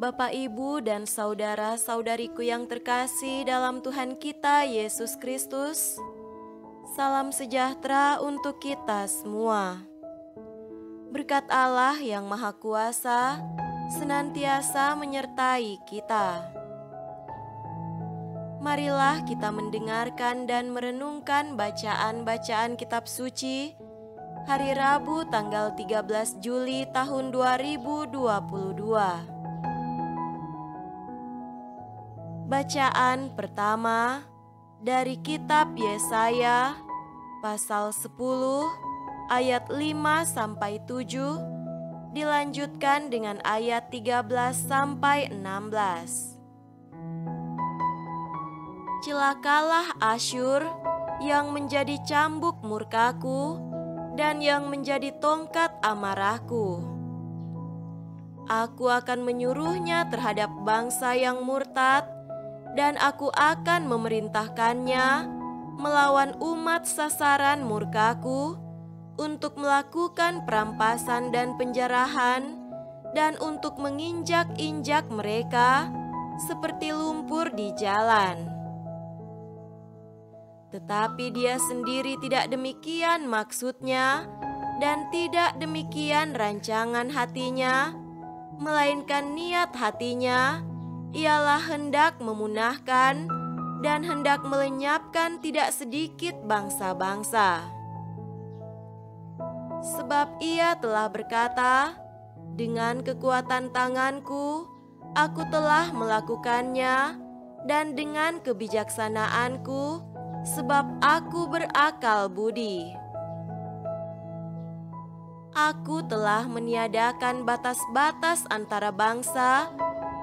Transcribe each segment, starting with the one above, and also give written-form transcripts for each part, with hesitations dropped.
Bapak, Ibu, dan saudara-saudariku yang terkasih dalam Tuhan kita Yesus Kristus, salam sejahtera untuk kita semua. Berkat Allah yang Maha Kuasa senantiasa menyertai kita. Marilah kita mendengarkan dan merenungkan bacaan-bacaan kitab suci hari Rabu tanggal 13 Juli tahun 2022. Bacaan pertama dari kitab Yesaya pasal 10 ayat 5 sampai 7 dilanjutkan dengan ayat 13 sampai 16. Celakalah Asyur yang menjadi cambuk murkaku dan yang menjadi tongkat amarahku. Aku akan menyuruhnya terhadap bangsa yang murtad, dan aku akan memerintahkannya melawan umat sasaran murkaku untuk melakukan perampasan dan penjarahan dan untuk menginjak-injak mereka seperti lumpur di jalan. Tetapi dia sendiri tidak demikian maksudnya dan tidak demikian rancangan hatinya, melainkan niat hatinya ialah hendak memunahkan dan hendak melenyapkan tidak sedikit bangsa-bangsa. Sebab ia telah berkata, dengan kekuatan tanganku, aku telah melakukannya, dan dengan kebijaksanaanku, sebab aku berakal budi. Aku telah meniadakan batas-batas antara bangsa,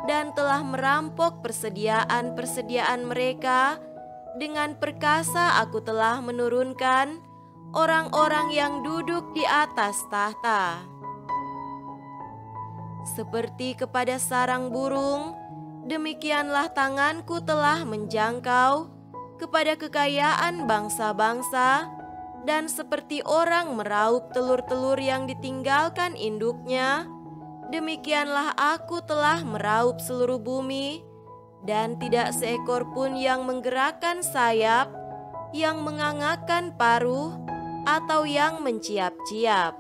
dan telah merampok persediaan-persediaan mereka. Dengan perkasa aku telah menurunkan orang-orang yang duduk di atas tahta. Seperti kepada sarang burung, demikianlah tanganku telah menjangkau kepada kekayaan bangsa-bangsa, dan seperti orang meraup telur-telur yang ditinggalkan induknya, demikianlah aku telah meraup seluruh bumi, dan tidak seekor pun yang menggerakkan sayap, yang mengangakkan paruh, atau yang menciap-ciap.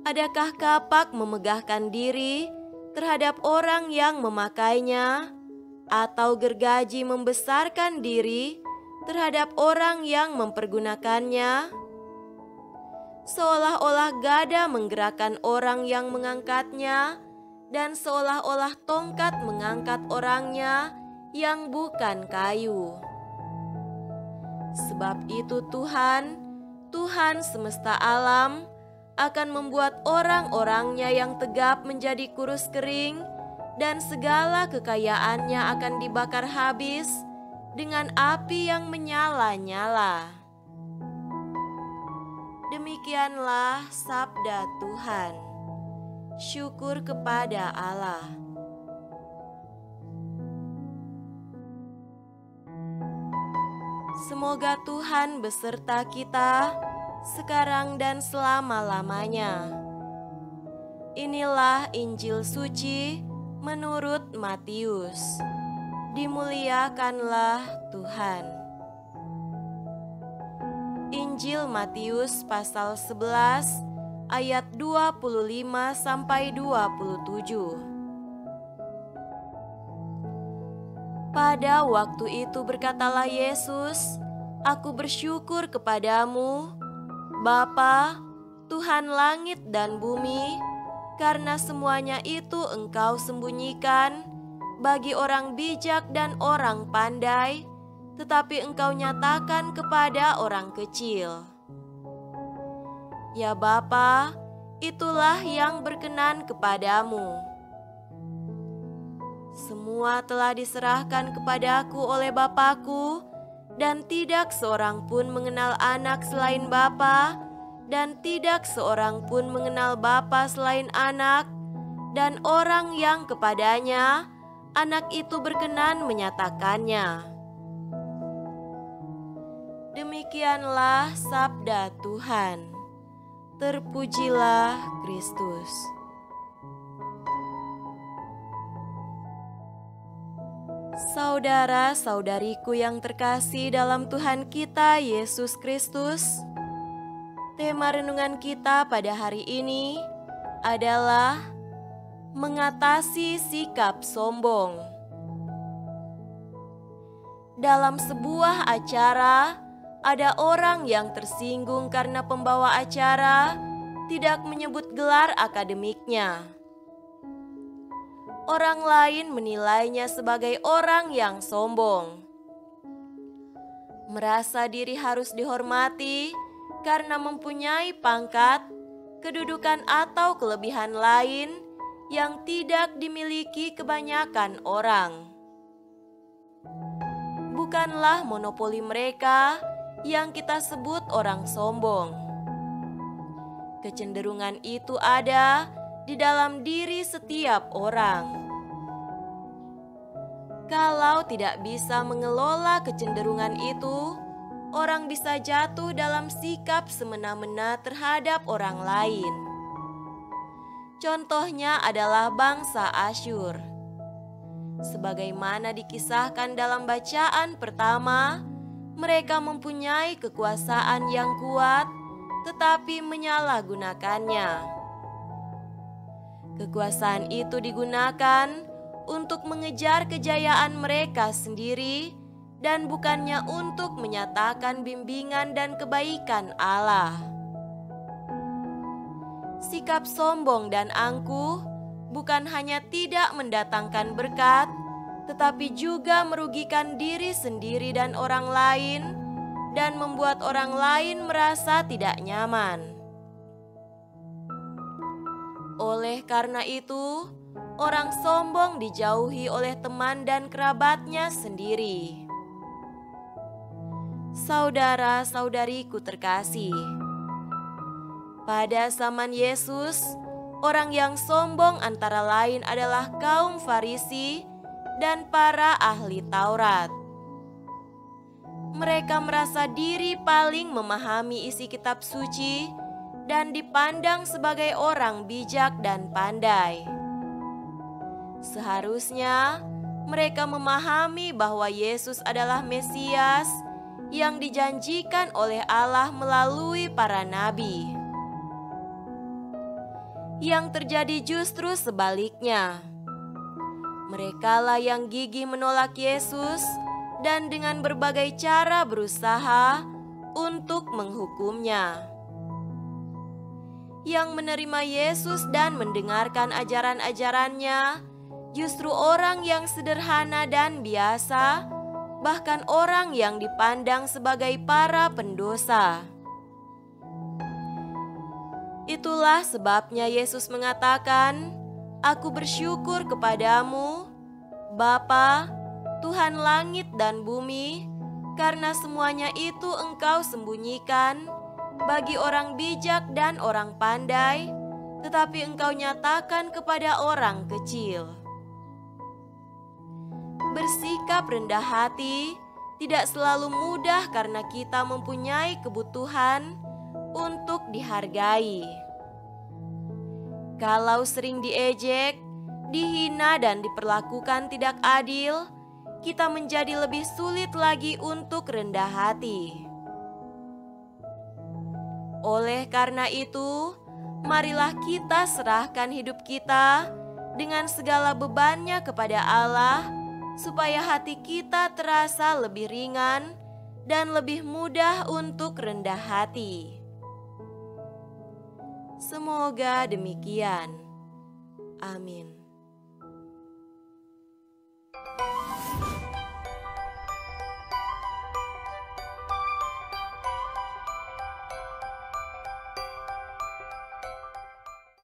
Adakah kapak memegahkan diri terhadap orang yang memakainya, atau gergaji membesarkan diri terhadap orang yang mempergunakannya? Seolah-olah gada menggerakkan orang yang mengangkatnya, dan seolah-olah tongkat mengangkat orangnya yang bukan kayu. Sebab itu Tuhan semesta alam, akan membuat orang-orangnya yang tegap menjadi kurus kering, dan segala kekayaannya akan dibakar habis dengan api yang menyala-nyala. Demikianlah sabda Tuhan. Syukur kepada Allah. Semoga Tuhan beserta kita sekarang dan selama-lamanya. Inilah Injil suci menurut Matius. Dimuliakanlah Tuhan. Injil Matius pasal 11 ayat 25 sampai 27. Pada waktu itu berkatalah Yesus, "Aku bersyukur kepadamu, Bapa, Tuhan langit dan bumi, karena semuanya itu Engkau sembunyikan bagi orang bijak dan orang pandai, tetapi Engkau nyatakan kepada orang kecil. Ya Bapa, itulah yang berkenan kepadamu. Semua telah diserahkan kepadaku oleh Bapakku, dan tidak seorang pun mengenal anak selain Bapa, dan tidak seorang pun mengenal Bapa selain anak, dan orang yang kepadanya anak itu berkenan menyatakannya." Demikianlah sabda Tuhan. Terpujilah Kristus. Saudara-saudariku yang terkasih dalam Tuhan kita Yesus Kristus, tema renungan kita pada hari ini adalah mengatasi sikap sombong. Dalam sebuah acara, ada orang yang tersinggung karena pembawa acara tidak menyebut gelar akademiknya. Orang lain menilainya sebagai orang yang sombong. Merasa diri harus dihormati karena mempunyai pangkat, kedudukan atau kelebihan lain yang tidak dimiliki kebanyakan orang. Bukanlah monopoli mereka yang kita sebut orang sombong. Kecenderungan itu ada di dalam diri setiap orang. Kalau tidak bisa mengelola kecenderungan itu, orang bisa jatuh dalam sikap semena-mena terhadap orang lain. Contohnya adalah bangsa Asyur. Sebagaimana dikisahkan dalam bacaan pertama, mereka mempunyai kekuasaan yang kuat, tetapi menyalahgunakannya. Kekuasaan itu digunakan untuk mengejar kejayaan mereka sendiri dan bukannya untuk menyatakan bimbingan dan kebaikan Allah. Sikap sombong dan angkuh bukan hanya tidak mendatangkan berkat, tetapi juga merugikan diri sendiri dan orang lain dan membuat orang lain merasa tidak nyaman. Oleh karena itu, orang sombong dijauhi oleh teman dan kerabatnya sendiri. Saudara-saudariku terkasih, pada zaman Yesus, orang yang sombong antara lain adalah kaum Farisi dan para ahli Taurat. Mereka merasa diri paling memahami isi kitab suci dan dipandang sebagai orang bijak dan pandai. Seharusnya mereka memahami bahwa Yesus adalah Mesias yang dijanjikan oleh Allah melalui para nabi. Yang terjadi justru sebaliknya. Merekalah yang gigih menolak Yesus dan dengan berbagai cara berusaha untuk menghukumnya. Yang menerima Yesus dan mendengarkan ajaran-ajarannya justru orang yang sederhana dan biasa, bahkan orang yang dipandang sebagai para pendosa. Itulah sebabnya Yesus mengatakan, "Aku bersyukur kepadamu, Bapa, Tuhan langit dan bumi, karena semuanya itu Engkau sembunyikan bagi orang bijak dan orang pandai, tetapi Engkau nyatakan kepada orang kecil." Bersikap rendah hati tidak selalu mudah karena kita mempunyai kebutuhan untuk dihargai. Kalau sering diejek, dihina dan diperlakukan tidak adil, kita menjadi lebih sulit lagi untuk rendah hati. Oleh karena itu, marilah kita serahkan hidup kita dengan segala bebannya kepada Allah, supaya hati kita terasa lebih ringan dan lebih mudah untuk rendah hati. Semoga demikian. Amin.